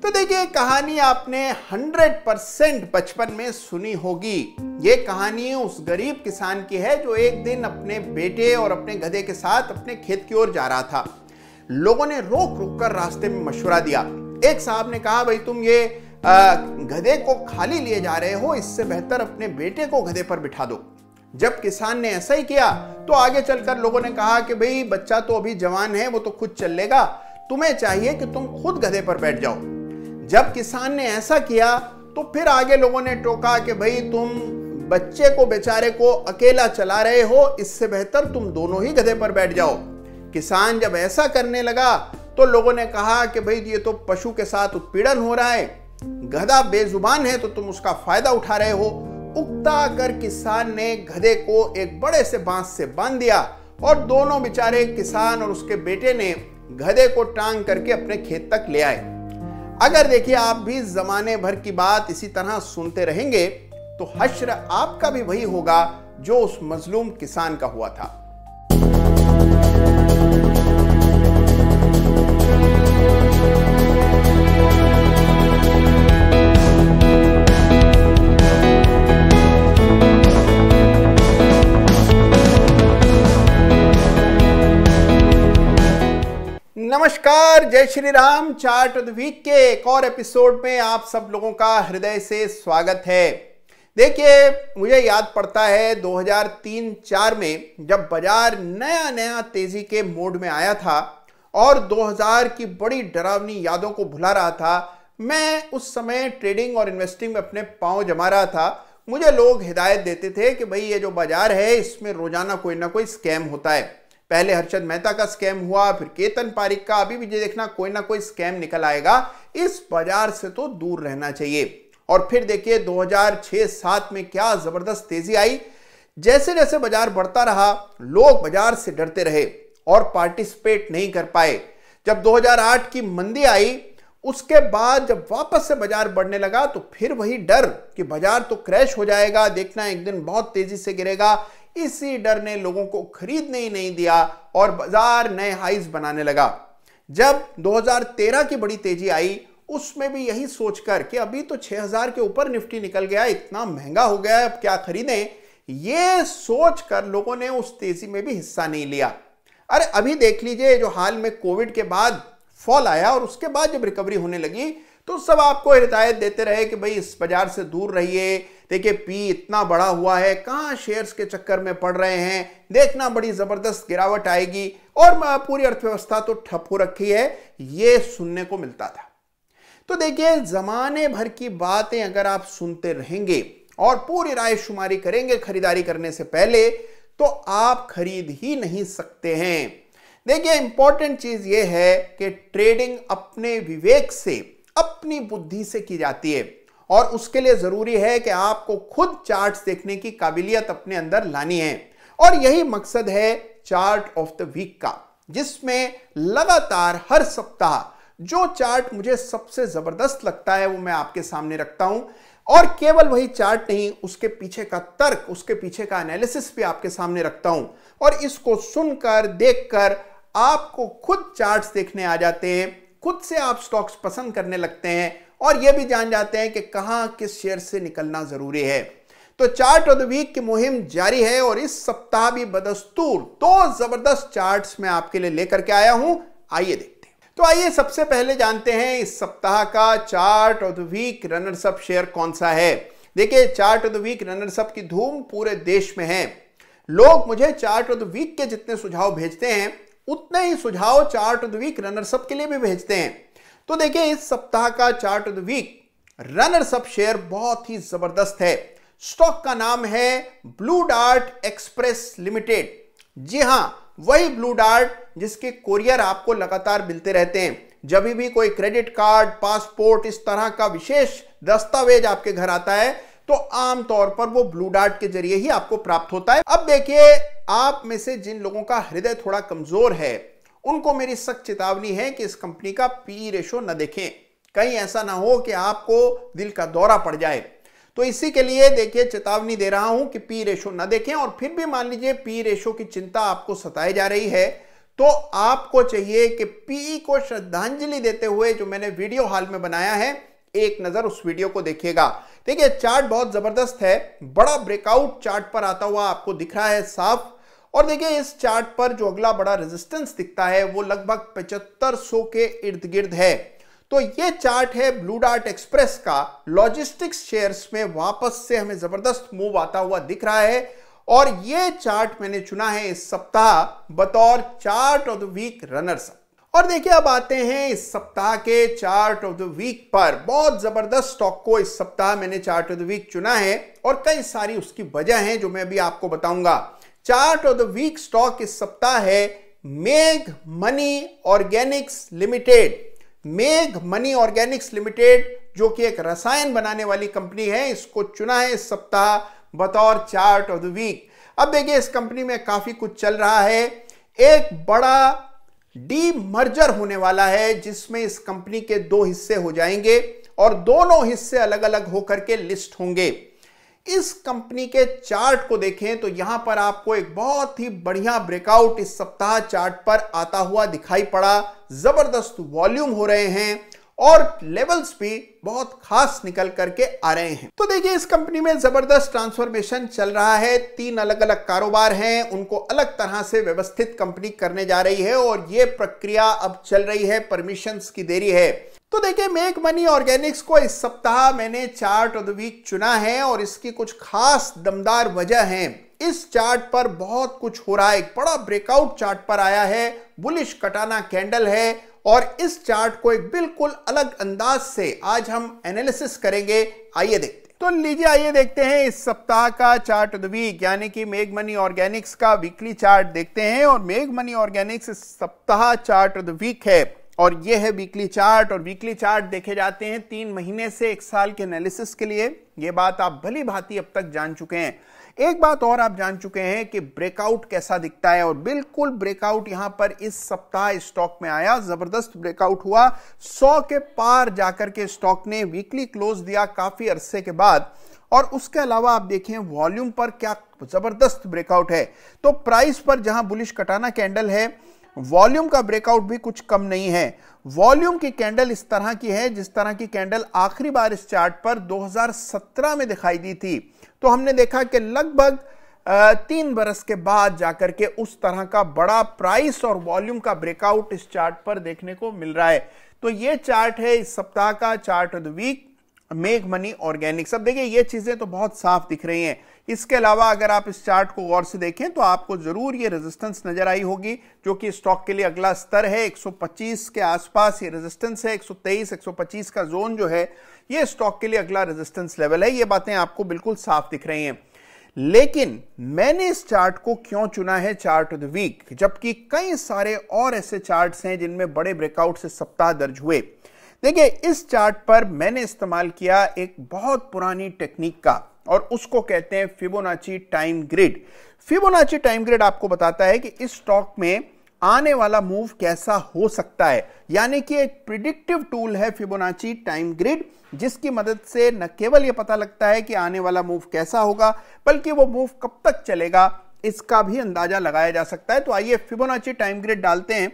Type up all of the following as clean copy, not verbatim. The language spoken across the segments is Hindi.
तो देखिए, कहानी आपने 100% बचपन में सुनी होगी। ये कहानी उस गरीब किसान की है जो एक दिन अपने बेटे और अपने गधे के साथ अपने खेत की ओर जा रहा था। लोगों ने रोक रोक कर रास्ते में मशवरा दिया। एक साहब ने कहा, भाई तुम ये गधे को खाली लिए जा रहे हो, इससे बेहतर अपने बेटे को गधे पर बिठा दो। जब किसान ने ऐसा ही किया तो आगे चलकर लोगों ने कहा कि भाई बच्चा तो अभी जवान है, वो तो खुद चल लेगा, तुम्हें चाहिए कि तुम खुद गधे पर बैठ जाओ। जब किसान ने ऐसा किया तो फिर आगे लोगों ने टोका कि भाई तुम बच्चे को बेचारे को अकेला चला रहे हो, इससे बेहतर तुम दोनों ही गधे पर बैठ जाओ। किसान जब ऐसा करने लगा तो लोगों ने कहा कि भाई ये तो पशु के साथ उत्पीड़न हो रहा है, गधा बेजुबान है तो तुम उसका फायदा उठा रहे हो। उकता कर किसान ने गधे को एक बड़े से बांस से बांध दिया और दोनों बेचारे किसान और उसके बेटे ने गधे को टांग करके अपने खेत तक ले आए। अगर देखिए आप भी जमाने भर की बात इसी तरह सुनते रहेंगे तो हश्र आपका भी वही होगा जो उस मजलूम किसान का हुआ था। नमस्कार, जय Shri Ram. Chart of the week के एक और एपिसोड में आप सब लोगों का हृदय से स्वागत है। देखिए, मुझे याद पड़ता है 2003-04 में जब बाजार नया नया तेजी के मोड में आया था और 2000 की बड़ी डरावनी यादों को भुला रहा था। मैं उस समय ट्रेडिंग और इन्वेस्टिंग में अपने पांव जमा रहा था। मुझे लोग हिदायत देते थे कि भाई ये जो बाजार है इसमें रोजाना कोई ना कोई स्कैम होता है। पहले हर्षद मेहता का स्कैम हुआ, फिर केतन पारिक का, अभी भी देखना कोई ना कोई स्कैम निकल आएगा, इस बाजार से तो दूर रहना चाहिए। और फिर देखिए 2006-07 में क्या जबरदस्त तेजी आई। जैसे जैसे बाजार बढ़ता रहा लोग बाजार से डरते रहे और पार्टिसिपेट नहीं कर पाए। जब 2008 की मंदी आई उसके बाद जब वापस से बाजार बढ़ने लगा तो फिर वही डर कि बाजार तो क्रैश हो जाएगा, देखना एक दिन बहुत तेजी से गिरेगा। इसी डर ने लोगों को खरीदने ही नहीं दिया और बाजार नए हाईज बनाने लगा। जब 2013 की बड़ी तेजी आई उसमें भी यही सोचकर कि अभी तो 6000 के ऊपर निफ्टी निकल गया, इतना महंगा हो गया, अब क्या खरीदें, ये सोचकर लोगों ने उस तेजी में भी हिस्सा नहीं लिया। अरे अभी देख लीजिए, जो हाल में कोविड के बाद फॉल आया और उसके बाद जब रिकवरी होने लगी तो सब आपको हिदायत देते रहे कि भाई इस बाजार से दूर रहिए। देखिए पी इतना बड़ा हुआ है, कहां शेयर्स के चक्कर में पड़ रहे हैं, देखना बड़ी जबरदस्त गिरावट आएगी और पूरी अर्थव्यवस्था तो ठप हो रखी है, ये सुनने को मिलता था। तो देखिए जमाने भर की बातें अगर आप सुनते रहेंगे और पूरी राय शुमारी करेंगे खरीदारी करने से पहले तो आप खरीद ही नहीं सकते हैं। देखिए इंपॉर्टेंट चीज यह है कि ट्रेडिंग अपने विवेक से, अपनी बुद्धि से की जाती है और उसके लिए जरूरी है कि आपको खुद चार्ट्स देखने की काबिलियत अपने अंदर लानी है। और यही मकसद है चार्ट ऑफ द वीक का, जिसमें लगातार हर सप्ताह जो चार्ट मुझे सबसे जबरदस्त लगता है वो मैं आपके सामने रखता हूं। और केवल वही चार्ट नहीं, उसके पीछे का तर्क, उसके पीछे का एनालिसिस भी आपके सामने रखता हूं। और इसको सुनकर, देखकर आपको खुद चार्ट्स देखने आ जाते हैं, खुद से आप स्टॉक्स पसंद करने लगते हैं और यह भी जान जाते हैं कि कहां किस शेयर से निकलना जरूरी है। तो चार्ट ऑफ द वीक की मुहिम जारी है और इस सप्ताह भी बदस्तूर दो जबरदस्त चार्ट्स मैं आपके लिए लेकर के आया हूं। आइए देखते हैं। तो आइए सबसे पहले जानते हैं इस सप्ताह का chart of the week runners up share कौन सा है। देखिए chart of the week runners up की धूम पूरे देश में है। लोग मुझे चार्ट ऑफ द वीक के जितने सुझाव भेजते हैं उतने ही सुझाव chart of the week runners up के लिए भी भेजते हैं। तो देखिए इस सप्ताह का chart of the week runners up share बहुत ही जबरदस्त है। स्टॉक का नाम है ब्लू डार्ट एक्सप्रेस लिमिटेड। जी हां, वही ब्लू डार्ट जिसके कोरियर आपको लगातार मिलते रहते हैं। जब भी कोई क्रेडिट कार्ड, पासपोर्ट, इस तरह का विशेष दस्तावेज आपके घर आता है तो आमतौर पर वो ब्लू डार्ट के जरिए ही आपको प्राप्त होता है। अब देखिए आप में से जिन लोगों का हृदय थोड़ा कमजोर है उनको मेरी सख्त चेतावनी है कि इस कंपनी का पी रेशो न देखें, कहीं ऐसा ना हो कि आपको दिल का दौरा पड़ जाए। तो इसी के लिए देखिए चेतावनी दे रहा हूं कि पी रेशो न देखें। और फिर भी मान लीजिए पी रेशो की चिंता आपको सताए जा रही है तो आपको चाहिए कि पीई को श्रद्धांजलि देते हुए जो मैंने वीडियो हाल में बनाया है, एक नजर उस वीडियो को देखिएगा। देखिए चार्ट बहुत जबरदस्त है, बड़ा ब्रेकआउट चार्ट पर आता हुआ आपको दिख रहा है साफ। और देखिए इस चार्ट पर जो अगला बड़ा रेजिस्टेंस दिखता है वो लगभग 7500 के इर्द गिर्द है। तो ये चार्ट है ब्लू डार्ट एक्सप्रेस का, लॉजिस्टिक्स शेयर्स में वापस से हमें जबरदस्त मूव आता हुआ दिख रहा है। और ये चार्ट मैंने चुना है इस सप्ताह बतौर chart of the week runners. और देखिए अब आते हैं इस सप्ताह के चार्ट ऑफ द वीक पर। बहुत जबरदस्त स्टॉक को इस सप्ताह मैंने चार्ट ऑफ द वीक चुना है और कई सारी उसकी वजह है जो मैं अभी आपको बताऊंगा। Chart of the week stock इस सप्ताह है मेघ मनी ऑर्गेनिक्स लिमिटेड। मेघ मनी ऑर्गेनिक्स लिमिटेड जो कि एक रसायन बनाने वाली कंपनी है, इसको चुना है इस सप्ताह बतौर चार्ट ऑफ द वीक। अब देखिए इस कंपनी में काफी कुछ चल रहा है। एक बड़ा डीमर्जर होने वाला है जिसमें इस कंपनी के दो हिस्से हो जाएंगे और दोनों हिस्से अलग अलग होकर के लिस्ट होंगे। इस कंपनी के चार्ट को देखें तो यहां पर आपको एक बहुत ही बढ़िया ब्रेकआउट इस सप्ताह चार्ट पर आता हुआ दिखाई पड़ा। जबरदस्त वॉल्यूम हो रहे हैं और लेवल्स भी बहुत खास निकल करके आ रहे हैं। तो देखिए इस कंपनी में जबरदस्त ट्रांसफॉर्मेशन चल रहा है। 3 अलग अलग कारोबार हैं, उनको अलग तरह से व्यवस्थित कंपनी करने जा रही है और यह प्रक्रिया अब चल रही है, परमिशंस की देरी है। तो देखिए मेक मनी ऑर्गेनिक्स को इस सप्ताह मैंने चार्ट ऑफ द वीक चुना है और इसकी कुछ खास दमदार वजह है। इस चार्ट पर बहुत कुछ हो रहा है, एक बड़ा ब्रेकआउट चार्ट पर आया है, बुलिश कटाना कैंडल है और इस चार्ट को एक बिल्कुल अलग अंदाज से आज हम एनालिसिस करेंगे। आइए देखते हैं। तो लीजिए आइए देखते हैं इस सप्ताह का चार्ट ऑफ द वीक यानी कि मेक मनी ऑर्गेनिक्स का वीकली चार्ट देखते हैं। और मेक मनी ऑर्गेनिक्स इस सप्ताह चार्ट ऑफ द वीक है और यह है वीकली चार्ट। और वीकली चार्ट देखे जाते हैं 3 महीने से 1 साल के एनालिसिस के लिए। यह बात आप भली भांति अब तक जान चुके हैं। एक बात और आप जान चुके हैं कि ब्रेकआउट कैसा दिखता है और बिल्कुल ब्रेकआउट यहां पर इस सप्ताह स्टॉक में आया। जबरदस्त ब्रेकआउट हुआ, 100 के पार जाकर के स्टॉक ने वीकली क्लोज दिया काफी अरसे के बाद। और उसके अलावा आप देखें वॉल्यूम पर क्या जबरदस्त ब्रेकआउट है। तो प्राइस पर जहां बुलिश कटाना कैंडल है, वॉल्यूम का ब्रेकआउट भी कुछ कम नहीं है। वॉल्यूम की कैंडल इस तरह की है जिस तरह की कैंडल आखिरी बार इस चार्ट पर 2017 में दिखाई दी थी। तो हमने देखा कि लगभग 3 बरस के बाद जाकर के उस तरह का बड़ा प्राइस और वॉल्यूम का ब्रेकआउट इस चार्ट पर देखने को मिल रहा है। तो ये चार्ट है इस सप्ताह का चार्ट ऑफ द वीक मेक मनी ऑर्गेनिक्स। अब देखिए ये चीजें तो बहुत साफ दिख रही हैं। इसके अलावा अगर आप इस चार्ट को गौर से देखें तो आपको जरूर ये रेजिस्टेंस नजर आई होगी जो कि स्टॉक के लिए अगला स्तर है। 125 के आसपास ये रेजिस्टेंस है। 123 125 का जोन जो है ये स्टॉक के लिए अगला रेजिस्टेंस लेवल है। ये बातें आपको बिल्कुल साफ दिख रही हैं। लेकिन मैंने इस चार्ट को क्यों चुना है चार्ट ऑफ द वीक, जबकि कई सारे और ऐसे चार्ट्स हैं जिनमें बड़े ब्रेकआउट से सप्ताह दर्ज हुए। देखिए इस चार्ट पर मैंने इस्तेमाल किया एक बहुत पुरानी टेक्निक का और उसको कहते हैं Fibonacci time grid. Fibonacci time grid आपको बताता है कि इस स्टॉक में आने वाला मूव कैसा हो सकता है, यानी कि एक प्रिडिक्टिव टूल है फिबोनाची टाइम ग्रिड, जिसकी मदद से न केवल यह पता लगता है कि आने वाला मूव कैसा होगा बल्कि वो मूव कब तक चलेगा इसका भी अंदाजा लगाया जा सकता है। तो आइए फिबोनाची टाइम ग्रिड डालते हैं।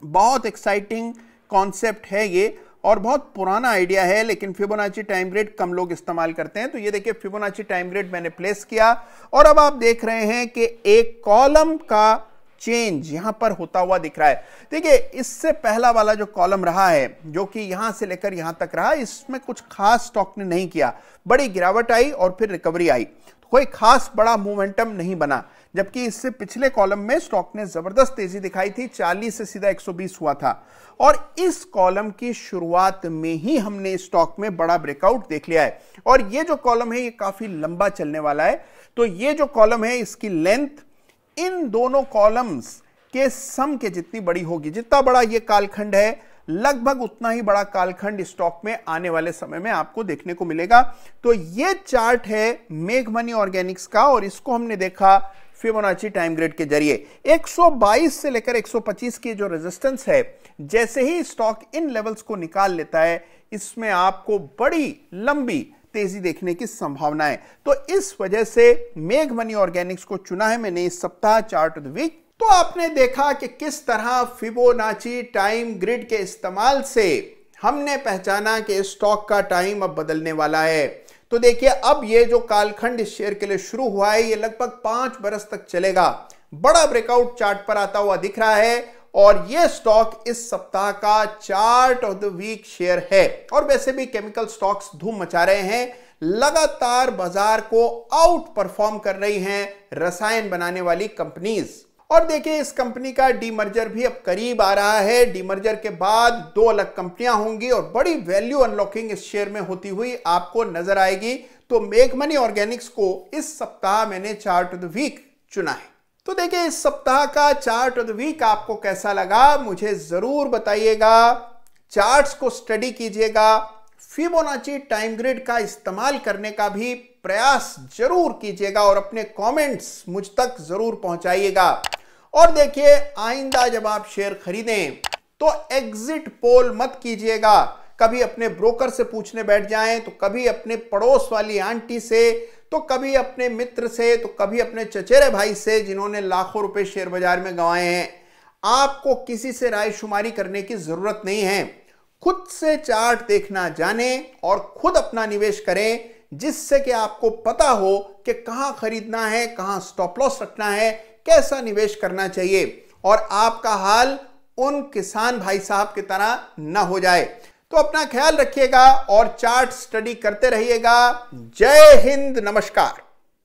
बहुत एक्साइटिंग कॉन्सेप्ट है ये और बहुत पुराना आइडिया है, लेकिन फिबोनाची टाइम ग्रिड कम लोग इस्तेमाल करते हैं। तो ये देखिए फिबोनाची टाइम ग्रिड मैंने प्लेस किया और अब आप देख रहे हैं कि एक कॉलम का चेंज यहां पर होता हुआ दिख रहा है। देखिए इससे पहला वाला जो कॉलम रहा है जो कि यहां से लेकर यहां तक रहा, इसमें कुछ खास स्टॉक ने नहीं किया। बड़ी गिरावट आई और फिर रिकवरी आई, कोई खास बड़ा मोमेंटम नहीं बना। जबकि इससे पिछले कॉलम में स्टॉक ने जबरदस्त तेजी दिखाई थी, 40 से सीधा 120 हुआ था। और इस कॉलम की शुरुआत में ही हमने स्टॉक में बड़ा ब्रेकआउट देख लिया है और ये जो कॉलम है ये काफी लंबा चलने वाला है। तो ये जो कॉलम है इसकी लेंथ इन दोनों कॉलम्स के सम के जितनी बड़ी होगी, जितना बड़ा ये कालखंड है लगभग उतना ही बड़ा कालखंड स्टॉक में आने वाले समय में आपको देखने को मिलेगा। तो ये चार्ट है मेक मनी ऑर्गेनिक्स का और इसको हमने देखा फिबोनाची टाइम ग्रिड के जरिए। 122 से लेकर 125 की जो रेजिस्टेंस है, जैसे ही स्टॉक इन लेवल्स को निकाल लेता है इसमें आपको बड़ी लंबी तेजी देखने की संभावना है। तो इस वजह से मेक मनी ऑर्गेनिक्स को चुना है मैंने इस सप्ताह चार्ट ऑफ द वीक तो आपने देखा कि किस तरह फिबोनाची टाइम ग्रिड के इस्तेमाल से हमने पहचाना कि स्टॉक का टाइम अब बदलने वाला है। तो देखिए, अब ये जो कालखंड इस शेयर के लिए शुरू हुआ है, ये लगभग 5 बरस तक चलेगा। बड़ा ब्रेकआउट चार्ट पर आता हुआ दिख रहा है और ये स्टॉक इस सप्ताह का chart of the week share है। और वैसे भी केमिकल स्टॉक्स धूम मचा रहे हैं, लगातार बाजार को आउट परफॉर्म कर रही हैं रसायन बनाने वाली कंपनीज। और देखिए, इस कंपनी का डीमर्जर भी अब करीब आ रहा है। डीमर्जर के बाद 2 अलग कंपनियां होंगी और बड़ी वैल्यू अनलॉकिंग इस शेयर में होती हुई आपको नजर आएगी। तो मेक मनी ऑर्गेनिक्स को इस सप्ताह मैंने चार्ट ऑफ द वीक चुना है। तो देखिए, इस सप्ताह का चार्ट ऑफ द वीक आपको कैसा लगा मुझे जरूर बताइएगा। चार्ट्स को स्टडी कीजिएगा, फिबोनाची टाइम ग्रिड का इस्तेमाल करने का भी प्रयास जरूर कीजिएगा और अपने कमेंट्स मुझ तक जरूर पहुंचाइएगा। और देखिए, आइंदा जब आप शेयर खरीदें तो एग्जिट पोल मत कीजिएगा। कभी अपने ब्रोकर से पूछने बैठ जाएं, तो कभी अपने पड़ोस वाली आंटी से, तो कभी अपने मित्र से, तो कभी अपने चचेरे भाई से जिन्होंने लाखों रुपए शेयर बाजार में गंवाए हैं। आपको किसी से राय शुमारी करने की जरूरत नहीं है। खुद से चार्ट देखना जाने और खुद अपना निवेश करें, जिससे कि आपको पता हो कि कहां खरीदना है, कहां स्टॉप लॉस रखना है, कैसा निवेश करना चाहिए और आपका हाल उन किसान भाई साहब की तरह न हो जाए। तो अपना ख्याल रखिएगा और चार्ट स्टडी करते रहिएगा। जय हिंद, नमस्कार।